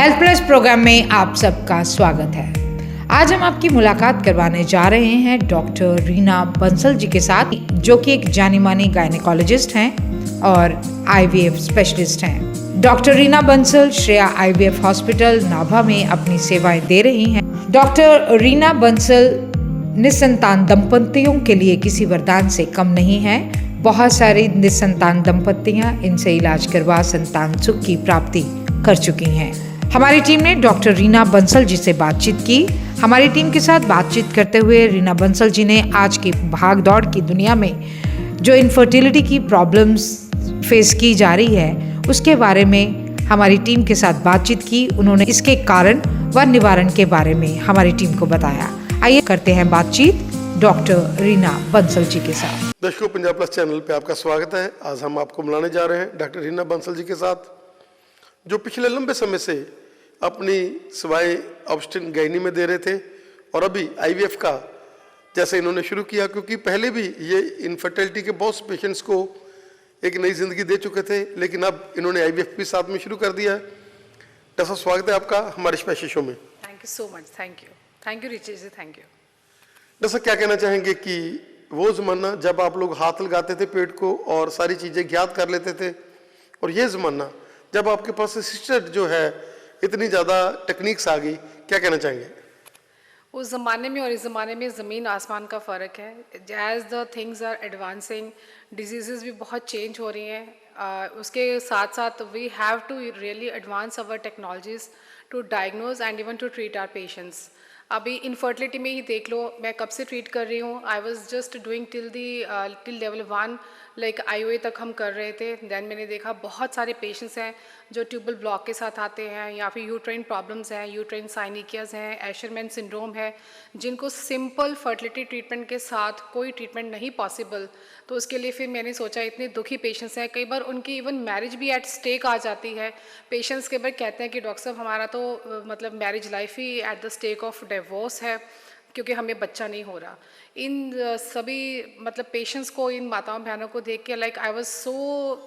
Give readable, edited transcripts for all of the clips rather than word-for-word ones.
Health plus programme में आप सबका स्वागत है। आज हम आपकी मुलाकात करवाने जा रहे हैं डॉक्टर रीना बंसल जी के साथ, जो कि एक जानी मानी गायनेकोलॉजिस्ट हैं और आईवीएफ स्पेशलिस्ट हैं। Doctor Reena Bansal Shreya IVF hospital Nabha में अपनी सेवाएं दे रही हैं। डॉक्टर रीना बंसल निसंतान दंपतियों के लिए किसी वरदान से कम नहीं है। बहुत सारी निसंतान दंपतियां इनसे इलाज करवा संतान सुख की प्राप्ति कर चुकी हैं। हमारी टीम ने डॉक्टर रीना बंसल जी से बातचीत की। हमारी टीम के साथ बातचीत करते हुए रीना बंसल जी ने आज की भाग दौड़ की दुनिया में जो इनफर्टिलिटी की प्रॉब्लम्स फेस की जा रही है उसके बारे में हमारी टीम के साथ बातचीत की। उन्होंने इसके कारण व निवारण के बारे में हमारी टीम को बताया। आइए करते हैं बातचीत डॉक्टर रीना बंसल जी के साथ। दर्शकों, पंजाब प्लस चैनल पे आपका स्वागत है। आज हम आपको मिलाने जा रहे हैं डॉक्टर रीना बंसल जी के साथ, जो पिछले लंबे समय से अपनी सेवाएं ऑब्स्टिन गायनी में दे रहे थे और अभी आईवीएफ का जैसे इन्होंने शुरू किया, क्योंकि पहले भी ये इनफर्टिलिटी के बहुत से पेशेंट्स को एक नई जिंदगी दे चुके थे, लेकिन अब इन्होंने आईवीएफ भी साथ में शुरू कर दिया है। डॉक्टर साहब, स्वागत है आपका हमारे स्पेशल शो में। Thank you so much. Thank you Richi ji, thank you. Doctor साहब, क्या कहना चाहेंगे कि वो ज़माना जब आप लोग हाथ लगाते थे पेट को और सारी चीज़ें ज्ञात कर लेते थे, और ये ज़माना जब आपके पास असिस्टेड जो है इतनी ज़्यादा टेक्निक्स आ गई, क्या कहना चाहेंगे? उस ज़माने में और इस ज़माने में ज़मीन आसमान का फ़र्क है। As the things are advancing, diseases भी बहुत चेंज हो रही हैं। उसके साथ साथ we have to really advance our technologies to diagnose and even to treat our patients. अभी इनफर्टिलिटी में ही देख लो, मैं कब से ट्रीट कर रही हूँ। I was just doing till level 1, like IOA तक हम कर रहे थे। देन मैंने देखा बहुत सारे पेशेंट्स हैं जो ट्यूबल ब्लॉक के साथ आते हैं, या फिर यूट्राइन प्रॉब्लम्स हैं, यूट्राइन साइनिकियाज हैं, एशरमैन सिंड्रोम है, जिनको सिंपल फर्टिलिटी ट्रीटमेंट के साथ कोई ट्रीटमेंट नहीं पॉसिबल। तो उसके लिए फिर मैंने सोचा, इतने दुखी पेशेंट्स हैं, कई बार उनकी इवन मैरिज भी एट स्टेक आ जाती है। पेशेंट्स कई बार कहते हैं कि डॉक्टर साहब हमारा तो मतलब मैरिज लाइफ ही at the stake of divorce है, क्योंकि हमें बच्चा नहीं हो रहा। इन सभी मतलब पेशेंट्स को, इन माताओं बहनों को देख के लाइक आई वाज सो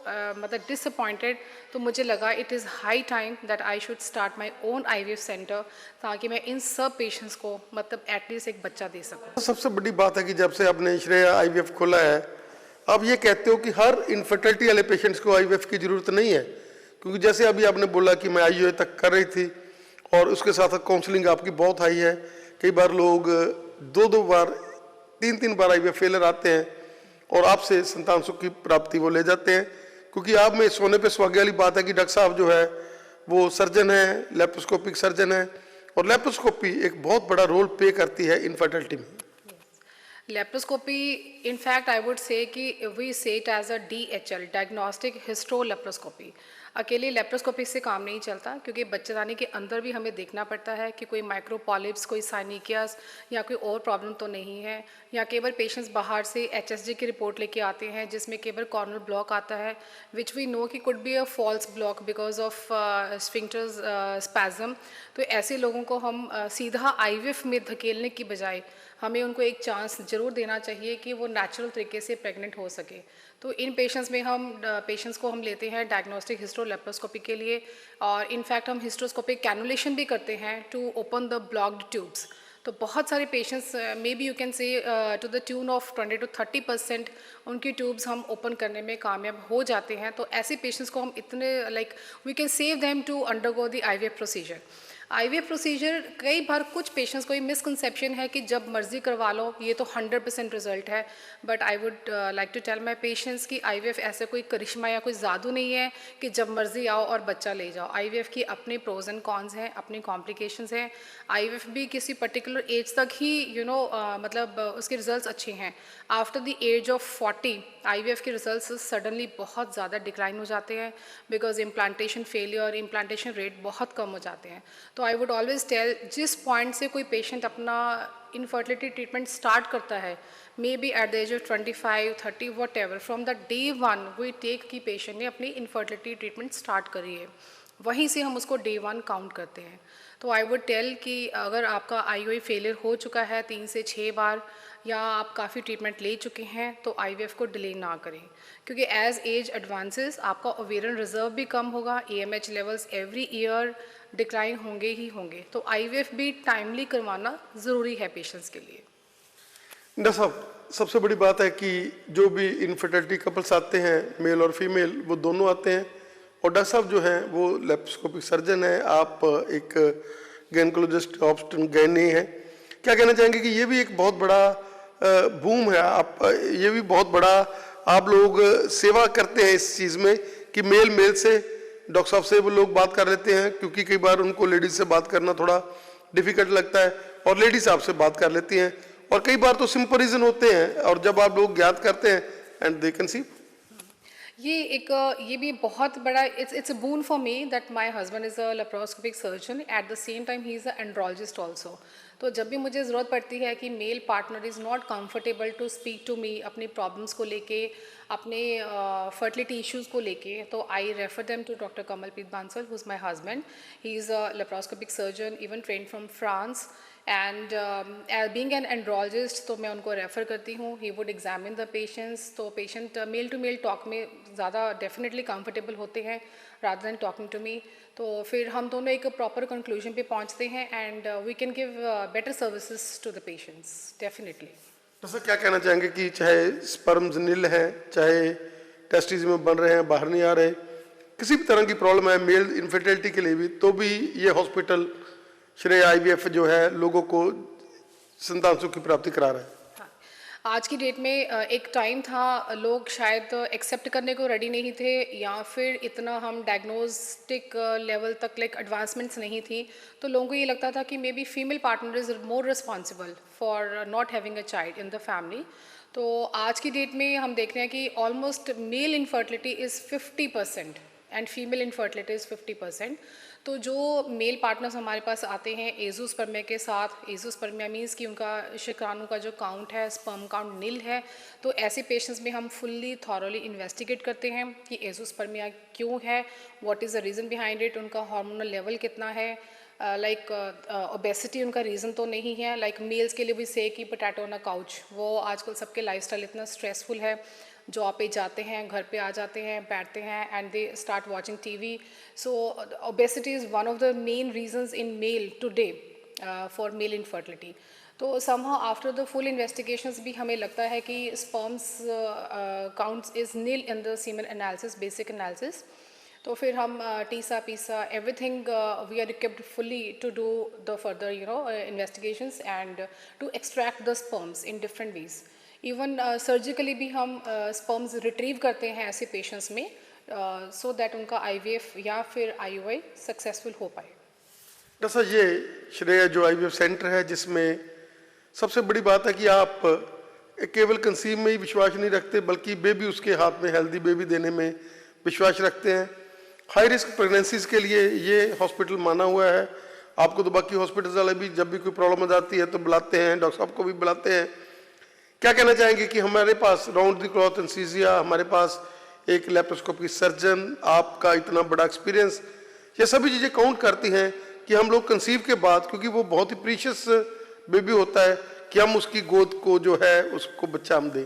मतलब डिसअपॉइंटेड। तो मुझे लगा it is high time that I should start my own IVF centre, ताकि मैं इन सब पेशेंट्स को मतलब एटलीस्ट एक बच्चा दे सकूं। सबसे बड़ी बात है कि जब से आपने श्रेया आईवीएफ खोला है, आप ये कहते हो कि हर इनफर्टिलिटी वाले पेशेंट्स को आईवीएफ की ज़रूरत नहीं है, क्योंकि जैसे अभी आपने बोला कि मैं IOA तक कर रही थी और उसके साथ काउंसलिंग आपकी बहुत हाई है। कई बार लोग 2-2 बार 3-3 बार आईवीएफ फेलर आते हैं और आपसे संतान सुख की प्राप्ति वो ले जाते हैं, क्योंकि आप में सोने पे सुहागे वाली बात है कि डॉक्टर साहब जो है वो सर्जन है, लेप्रोस्कोपिक सर्जन है, और लेप्रोस्कोपी एक बहुत बड़ा रोल प्ले करती है इनफर्टिलिटी में। Laparoscopy, in fact I would say कि we say it as a DHL, diagnostic hystero laparoscopy. अकेले लेप्रोस्कोपी से काम नहीं चलता, क्योंकि बच्चेदानी के अंदर भी हमें देखना पड़ता है कि कोई माइक्रोपॉलिप्स, कोई साइनिकियास या कोई और प्रॉब्लम तो नहीं है। या कई बार पेशेंट्स बाहर से HSG की रिपोर्ट लेके आते हैं जिसमें कई बार कॉर्नर ब्लॉक आता है, विच वी नो कि could be a false block because of sphincters spasm. तो ऐसे लोगों को हम सीधा IVF में धकेलने की बजाय हमें उनको एक चांस ज़रूर देना चाहिए कि वो नेचुरल तरीके से प्रेग्नेंट हो सके। तो इन पेशेंट्स में हम पेशेंट्स को हम लेते हैं डायग्नोस्टिक हिस्ट्रो लेप्रोस्कोपी के लिए, और इनफैक्ट हम हिस्ट्रोस्कोपिक कैनुलेशन भी करते हैं to open the blocked tubes. तो बहुत सारे patients maybe you can say to the tune of 20 to 30% उनकी ट्यूब्स हम ओपन करने में कामयाब हो जाते हैं। तो ऐसे पेशेंट्स को हम इतने like we can save them to undergo the IVF procedure. IVF procedure, कई बार कुछ पेशेंट्स को ये मिसकंसेप्शन है कि जब मर्जी करवा लो ये तो 100% रिजल्ट है, but I would like to tell my patients कि IVF ऐसे कोई करिश्मा या कोई जादू नहीं है कि जब मर्जी आओ और बच्चा ले जाओ। IVF की अपने प्रोज एंड कॉन्स हैं, अपनी कॉम्प्लिकेशंस हैं। IVF भी किसी पर्टिकुलर एज तक ही मतलब उसके रिजल्ट्स अच्छे हैं। After the age of 40 IVF के रिजल्ट्स सडनली बहुत ज़्यादा डिक्लाइन हो जाते हैं, because implantation failure, implantation rate बहुत कम हो जाते हैं। तो आई वुड ऑलवेज टेल, जिस पॉइंट से कोई पेशेंट अपना इनफर्टिलिटी ट्रीटमेंट स्टार्ट करता है, maybe at the age of 25, 30, whatever, from the day 1 we take की पेशेंट ने अपनी इनफर्टिलिटी ट्रीटमेंट स्टार्ट करी है, वहीं से हम उसको डे 1 काउंट करते हैं। तो आई वुड टेल कि अगर आपका IOA फेलियर हो चुका है 3 से 6 बार, या आप काफ़ी ट्रीटमेंट ले चुके हैं, तो IVF को डिले ना करें, क्योंकि एज एज एडवांसेस आपका ओवेरियन रिजर्व भी कम होगा, AMH levels every year decline होंगे ही होंगे। तो आईवीएफ भी टाइमली करवाना ज़रूरी है पेशेंट्स के लिए। डॉक्टर साहब, सबसे बड़ी बात है कि जो भी इनफर्टिलिटी कपल्स आते हैं, मेल और फीमेल, वो दोनों आते हैं, और डॉक्टर साहब जो हैं वो लेप्रोस्कोपिक सर्जन है, आप एक गायनेकोलॉजिस्ट ऑब्स्टेट्रिशियन गायनी हैं। क्या कहना चाहेंगे कि ये भी एक बहुत बड़ा बूम है, आप ये भी बहुत बड़ा आप लोग सेवा करते हैं इस चीज़ में कि मेल से डॉक्टर साहब से वो लोग बात कर लेते हैं, क्योंकि कई बार उनको लेडीज से बात करना थोड़ा डिफिकल्ट लगता है, और लेडीज आपसे बात कर लेती हैं, और कई बार तो सिंपल रीजन होते हैं, और जब आप लोग ज्ञात करते हैं एंड दे कंसीव। ये भी बहुत बड़ा, it's a boon for me that my husband is a laparoscopic surgeon, at the same time he is a andrologist also. तो जब भी मुझे ज़रूरत पड़ती है कि male partner is not comfortable to speak to me अपनी प्रॉब्लम्स को लेके, अपने फर्टिलिटी इश्यूज़ को लेके, तो I refer them to doctor Kamalpreet Bansal, who is my husband. He is a laparoscopic surgeon, even train from France, and being an andrologist, तो मैं उनको रेफ़र करती हूँ। He would examine the patients, तो patient male to male talk में ज़्यादा definitely comfortable होते हैं rather than talking to me. तो फिर हम दोनों एक प्रॉपर कंक्लूजन पे पहुँचते हैं, and we can give better services to the patients definitely. तो सर क्या कहना चाहेंगे कि चाहे स्पर्म्स नील हैं, चाहे टेस्टिस में बन रहे हैं, बाहर नहीं आ रहे, किसी भी तरह की प्रॉब्लम है मेल इनफर्टिलिटी के लिए भी, तो भी ये हॉस्पिटल श्रेया आईवीएफ जो है लोगों को संतान सुख की प्राप्ति करा रहा है। आज की डेट में एक टाइम था लोग शायद एक्सेप्ट करने को रेडी नहीं थे, या फिर इतना हम डायग्नोस्टिक लेवल तक लाइक एडवांसमेंट्स नहीं थी, तो लोगों को ये लगता था कि may be female partner is more responsible for not having a child in the family. तो आज की डेट में हम देख रहे हैं कि almost male infertility is 50% and female infertility is 50%। तो जो मेल पार्टनर्स हमारे पास आते हैं एज़ोस्पर्मिया के साथ, एज़ोस्पर्मिया मीन्स कि उनका शुक्राणु का जो काउंट है, स्पर्म काउंट नील है, तो ऐसे पेशेंट्स में हम फुल्ली थॉरोली इन्वेस्टिगेट करते हैं कि एज़ोस्पर्मिया क्यों है, what is the reason behind it, उनका हार्मोनल लेवल कितना है, लाइक ओबेसिटी उनका रीज़न तो नहीं है। लाइक मेल्स के लिए भी से कि पोटैटो ऑन अ काउच, वो आजकल सबके लाइफस्टाइल इतना स्ट्रेसफुल है, जॉब पे जाते हैं, घर पे आ जाते हैं, बैठते हैं, and they start watching TV. So obesity is one of the main reasons in male today for male infertility. तो somehow after the full investigations भी हमें लगता है कि sperms counts is nil in the semen analysis, basic analysis. तो फिर हम TESA PESA everything we are equipped fully to do the further investigations and to extract the sperms in different ways. Even surgically भी हम sperms retrieve करते हैं ऐसे patients में, so that उनका आईवीएफ या फिर आईयूआई सक्सेसफुल हो पाए। डॉक्टर साहब, ये श्रेया जो आईवीएफ सेंटर है, जिसमें सबसे बड़ी बात है कि आप केवल कंसीव में ही विश्वास नहीं रखते, बल्कि बेबी उसके हाथ में हेल्दी बेबी देने में विश्वास रखते हैं। हाई रिस्क प्रेगनेंसीज के लिए ये हॉस्पिटल माना हुआ है। आपको तो बाकी हॉस्पिटल वाले भी जब भी कोई प्रॉब्लम आ जाती है तो बुलाते हैं, डॉक्टर साहब को भी बुलाते हैं। क्या कहना चाहेंगे कि हमारे पास राउंड द क्लॉथ एनेस्थीसिया, हमारे पास एक लेप्रोस्कोपिक सर्जन, आपका इतना बड़ा एक्सपीरियंस, ये सभी चीज़ें काउंट करती हैं कि हम लोग कंसीव के बाद, क्योंकि वो बहुत ही प्रीशियस बेबी होता है, कि हम उसकी गोद को जो है उसको बच्चा हम दें।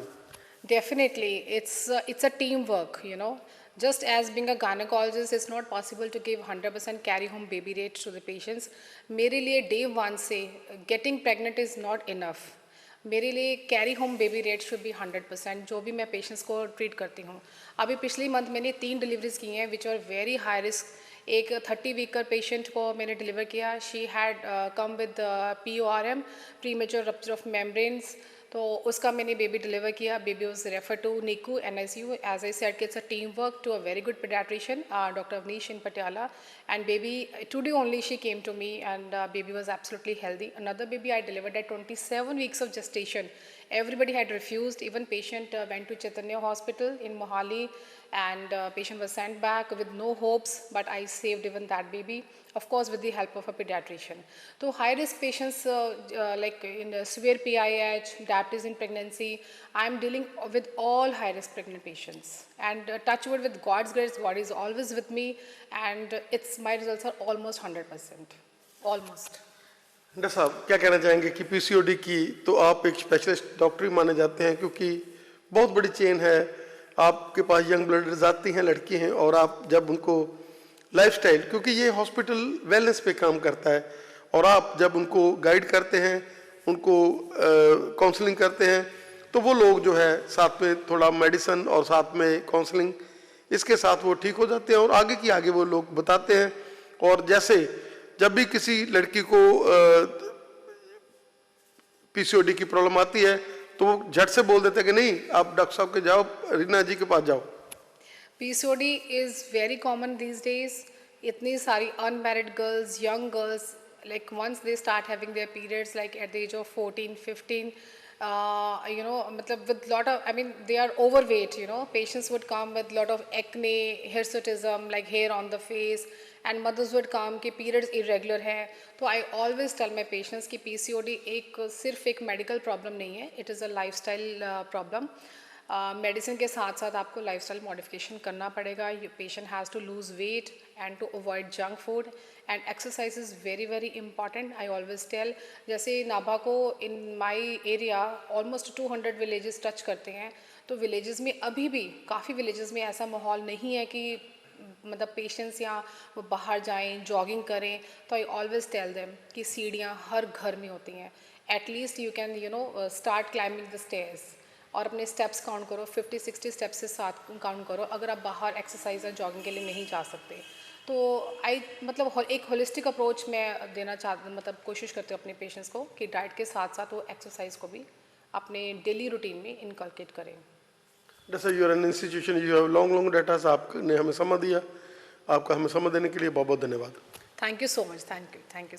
Definitely, it's a teamwork, you know. Just as being a gynecologist, it's not possible to give 100% carry home baby rate to the patients. मेरे लिए day one से getting pregnant is not enough. मेरे लिए carry home baby rate should be 100%, जो भी मैं patients को treat करती हूँ। अभी पिछली मंथ मैंने 3 डिलीवरीज की हैं which are very high risk. एक 30 वीक का पेशेंट को मैंने डिलीवर किया, she had come with PORM, premature rupture of membranes, तो उसका मैंने बेबी डिलीवर किया। Baby was refer to NICU NICU, as I said it's a team work to a very good paediatrician doctor Avnish in Patiala, and baby today only she came to me, and baby was absolutely healthy. Another baby I delivered at 27 weeks of gestation. Everybody had refused, even patient went to Chaitanya Hospital in Mohali, and patient was sent back with no hopes, but I saved even that baby, of course with the help of a pediatrician. So high risk patients like in severe PIH, diabetes in pregnancy, I am dealing with all high risk pregnant patients, and touch wood, with God's grace, God is always with me, and my results are almost 100%, almost. Doctor साहब, क्या कहना चाहेंगे कि PCOD की तो आप एक specialist doctor ही माने जाते हैं, क्योंकि बहुत बड़ी चेन है। आपके पास यंग ब्लडर्स आती हैं, लड़की हैं, और आप जब उनको लाइफस्टाइल, क्योंकि ये हॉस्पिटल वेलनेस पे काम करता है और आप जब उनको गाइड करते हैं, उनको काउंसलिंग करते हैं, तो वो लोग जो है साथ में थोड़ा मेडिसिन और साथ में काउंसलिंग, इसके साथ वो ठीक हो जाते हैं और आगे की आगे वो लोग बताते हैं। और जैसे जब भी किसी लड़की को पीसीओडी की प्रॉब्लम आती है तो वो झट से बोल देते हैं कि नहीं, आप डॉक्टर साहब के जाओ, रीना जी के पास जाओ। PCOD is very common these days. इतनी सारी unmarried girls, young girls, like once they start having their periods, like at the age of 14, 15, मतलब with lot of, I mean, they are overweight, patients would come with lot of acne, hirsutism, like hair on the face, and mothers would come कि periods irregular है. तो I always tell my patients कि PCOD सिर्फ एक medical problem नहीं है, it is a lifestyle problem. Medicine के साथ साथ आपको लाइफस्टाइल मॉडिफिकेशन करना पड़ेगा. Patient has to lose weight and to avoid junk food and exercise is very very important. I always tell, जैसे नाभा को in my area almost 200 villages touch करते हैं, तो विलेजेस में अभी भी काफ़ी विलेजेस में ऐसा माहौल नहीं है कि मतलब पेशेंट्स या वो बाहर जाएं, जॉगिंग करें. तो आई ऑलवेज टेल देम कि सीढ़ियाँ हर घर में होती हैं. At least you can start climbing the stairs और अपने स्टेप्स काउंट करो, 50-60 स्टेप्स से साथ काउंट करो अगर आप बाहर एक्सरसाइज या जॉगिंग के लिए नहीं जा सकते. तो मतलब एक होलिस्टिक अप्रोच मैं देना मतलब कोशिश करती हूँ अपने पेशेंट्स को कि डाइट के साथ साथ वो एक्सरसाइज को भी अपने डेली रूटीन में इनकलकेट करें. जैसे you are an institution, you have long data, आपने हमें समय दिया, आपका हमें समय देने के लिए बहुत बहुत धन्यवाद. Thank you so much. Thank you.